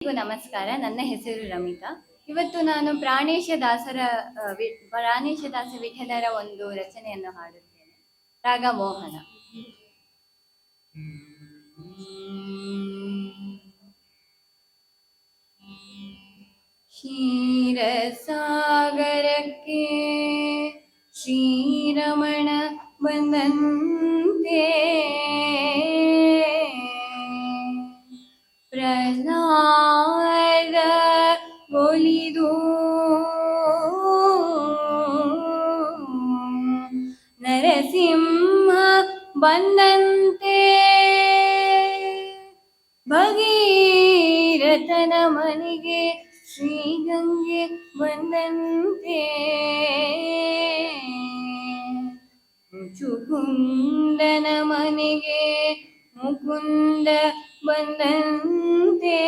ಎಲ್ಲರಿಗೂ ನಮಸ್ಕಾರ. ನನ್ನ ಹೆಸರು ರಮಿತಾ. ಇವತ್ತು ನಾನು ಪ್ರಾಣೇಶದಾಸ ವಿಠಲರ ಒಂದು ರಚನೆಯನ್ನು ಹಾಡುತ್ತೇನೆ. ರಾಗ ಮೋಹನ. ಕ್ಷೀರಸಾಗರಕ್ಕೆ ಶ್ರೀರಮಣ ಬಂದಂತೆ ಪ್ರಹ್ಲಾದ ಒಲಿದು ನರಸಿಂಹ ಬಂದಂತೆ ಭಗೀರಥನ ಮನೆಗೆ ಶ್ರೀಗಂಗೆ ಬಂದಂತೆ ಮುಚುಕುಂದನ ಮನೆಗೆ ಮುಕುಂದ ಬಂದಂತೆ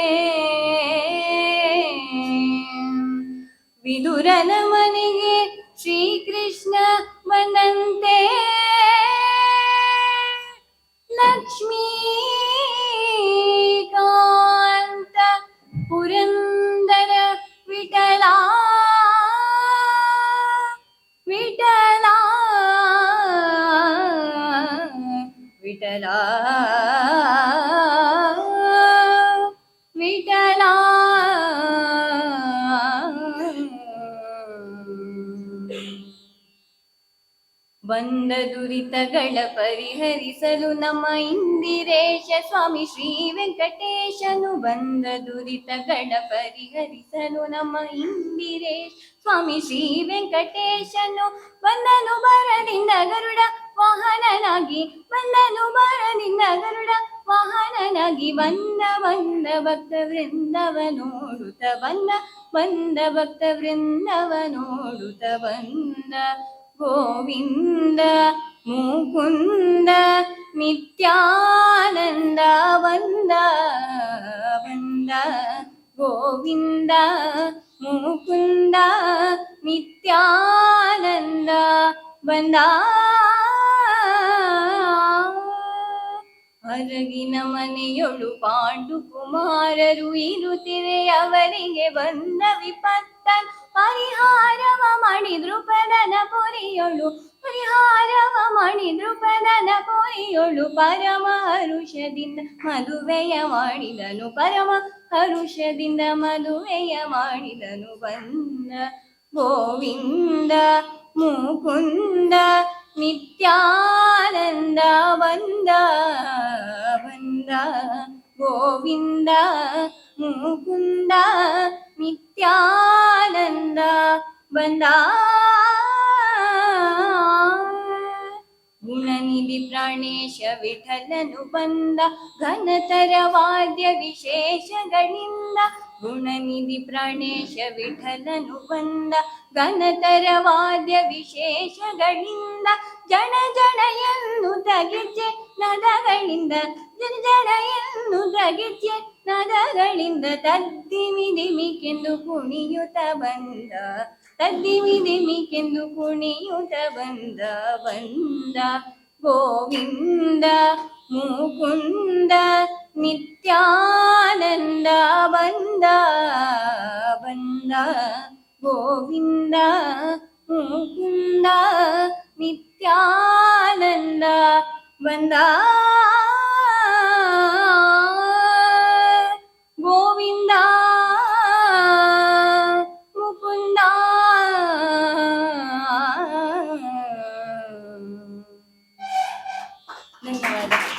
ವಿದುರನ ಮನೆಗೆ ಶ್ರೀಕೃಷ್ಣ ಬಂದಂತೆ ಲಕ್ಷ್ಮೀಕಾಂತ ಪುರಂದರ ವಿಠಲ ವಿಠಲ ವಿಠಲ ವಿಠಲ ಬಂದ ದುರಿತಗಳ ಪರಿಹರಿಸಲು ನಮ್ಮ ಇಂದಿರೇಶ ಸ್ವಾಮಿ ಶ್ರೀ ವೆಂಕಟೇಶನು. ಬಂದ ದುರಿತಗಳ ಪರಿಹರಿಸಲು ನಮ್ಮ ಇಂದಿರೇಶ ಸ್ವಾಮಿ ಶ್ರೀ ವೆಂಕಟೇಶನು. ಬಂದನು ಬರದಿಂದ ಗರುಡ ವಾಹನನಾಗಿ, ಬಂದನು ಬರದಿಂದ ಗರುಡ ವಾಹನನಾಗಿ. ಬಂದ ಭಕ್ತ ವೃಂದವ ನೋಡುತ್ತ ಬಂದ ಭಕ್ತ ವೃಂದವ ನೋಡುತ್ತ ಬಂದ ಗೋವಿಂದ ಮುಕುಂದ ನಿತ್ಯಾನಂದ ಬಂದ ಗೋವಿಂದ ಮುಕುಂದ ನಿತ್ಯಾನಂದ ಬಂದ. ಹೊರಗಿನ ಮನೆಯೊಳು ಪಾಂಡು ಕುಮಾರರು ಇರುತ್ತಿರೆ, ಅವರಿಗೆ ಬಂದ ವಿಪತ್ತನ್ ಪರಿಹಾರವ ಮಾಡಿ ದೃಪದನ ಪುರಿಯೊಳು ಪರಿಹಾರವ ಮಾಡಿ ದೃಪದನ ಪುರಿಯೊಳು ಪರಮ ಹರುಷದಿಂದ ಮದುವೆಯ ಮಾಡಿದನು, ಪರಮ ಹರುಷದಿಂದ ಮದುವೆಯ ಮಾಡಿದನು. ಬಂದ ಗೋವಿಂದ ಮುಕುಂದ ನಿತ್ಯಾನಂದ ಬಂದ ಗೋವಿಂದ ಮುಕುಂದ ನಿತ್ಯಾನಂದ ಬಂದ. ಗುಣನಿಧಿ ಪ್ರಾಣೇಶ ವಿಠಲನು ಬಂದ ಘನತರ ವಾದ್ಯ ವಿಶೇಷಗಳಿಂದ. ಗುಣನಿಧಿ ಪ್ರಾಣೇಶ ವಿಠಲನು ಬಂದ ಘನತರ ವಾದ್ಯ ವಿಶೇಷಗಳಿಂದ. ಜನ ಎನ್ನುತ್ತ ಗೆಜ್ಜೆ ನದಗಳಿಂದ, ಜನ ಎನ್ನುತ್ತ ಗೆಜ್ಜೆ ನದಗಳಿಂದ. ತದ್ದಿಮಿದಿಮಿಕೆಂದು ಕುಣಿಯುತ್ತ ಬಂದ, ತದ್ದಿಮಿದಿಮಿಕೆಂದು ಕುಣಿಯುತ್ತ ಬಂದ ಗೋವಿಂದ ಮುಕುಂದ ನಿತ್ಯಾನಂದ ಬಂದ ಗೋವಿಂದ ಮುಕುಂದ ನಿತ್ಯಾನಂದ ಬಂದ ಗೋವಿಂದ ಮುಕುಂದ. ಧನ್ಯವಾದ.